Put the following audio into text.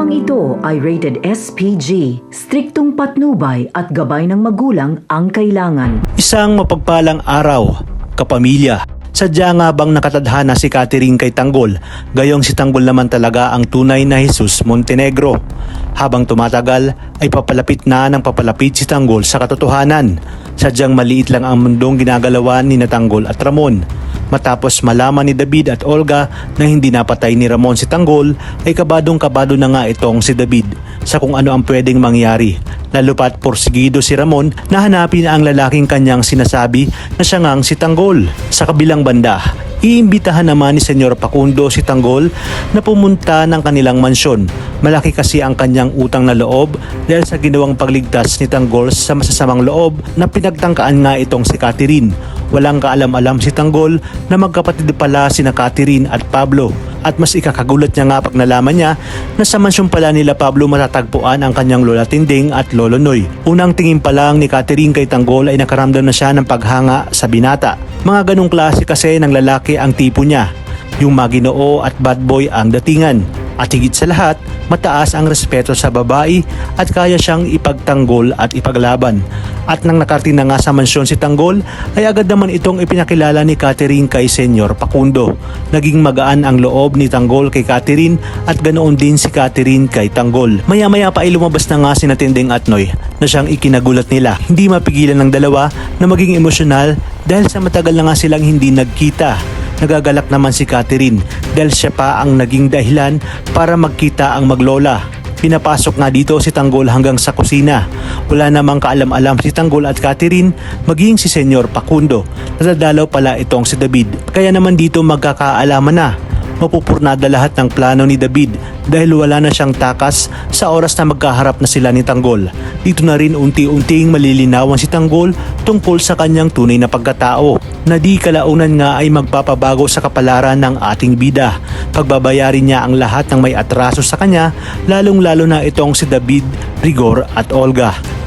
Programang ito ay rated SPG, striktong patnubay at gabay ng magulang ang kailangan. Isang mapagpalang araw, kapamilya. Sadya nga bang nakatadhana si Catherine kay Tanggol, gayong si Tanggol naman talaga ang tunay na Jesus Montenegro. Habang tumatagal ay papalapit na ng papalapit si Tanggol sa katotohanan. Sadyang maliit lang ang mundong ginagalawan ni Tanggol at Ramon. Matapos malaman ni David at Olga na hindi napatay ni Ramon si Tanggol, ay kabadong-kabado na nga itong si David sa kung ano ang pwedeng mangyari. Lalo pa't porsigido si Ramon na hanapin ang lalaking kanyang sinasabi na siya ngang si Tanggol. Sa kabilang banda, iimbitahan naman ni Senyor Facundo si Tanggol na pumunta ng kanilang mansyon. Malaki kasi ang kanyang utang na loob dahil sa ginawang pagligtas ni Tanggol sa masasamang loob na pinagtangkaan nga itong si Catherine. Walang kaalam-alam si Tanggol na magkapatid pala sina Catherine at Pablo. At mas ikakagulat niya nga pag nalaman niya na sa mansyon pala nila Pablo matatagpuan ang kanyang Lola Tinding at Lolo Noy. Unang tingin pa lang ni Catherine kay Tanggol ay nakaramdam na siya ng paghanga sa binata. Mga ganong klase kasi ng lalaki ang tipo niya. Yung maginoo at bad boy ang datingan. At higit sa lahat, mataas ang respeto sa babae at kaya siyang ipagtanggol at ipaglaban. At nang nakarating na nga sa mansyon si Tanggol, ay agad naman itong ipinakilala ni Catherine kay Senyor Facundo. Naging magaan ang loob ni Tanggol kay Catherine at ganoon din si Catherine kay Tanggol. Maya-maya pa ay lumabas na nga si Tinding at Noy na siyang ikinagulat nila. Hindi mapigilan ng dalawa na maging emosyonal dahil sa matagal na nga silang hindi nagkita. Nagagalak naman si Catherine dahil siya pa ang naging dahilan para magkita ang maglola. Pinapasok nga dito si Tanggol hanggang sa kusina. Wala namang kaalam-alam si Tanggol at Catherine maging si Senyor Facundo. Nadadalaw pala itong si David. Kaya naman dito magkakaalaman na. Mapupurnada lahat ng plano ni David dahil wala na siyang takas sa oras na magkaharap na sila ni Tanggol. Dito na rin unti-unting malilinawan si Tanggol tungkol sa kanyang tunay na pagkatao na di kalaunan nga ay magpapabago sa kapalaran ng ating bida. Pagbabayarin niya ang lahat ng may atraso sa kanya, lalong-lalo na itong si David, Rigor at Olga.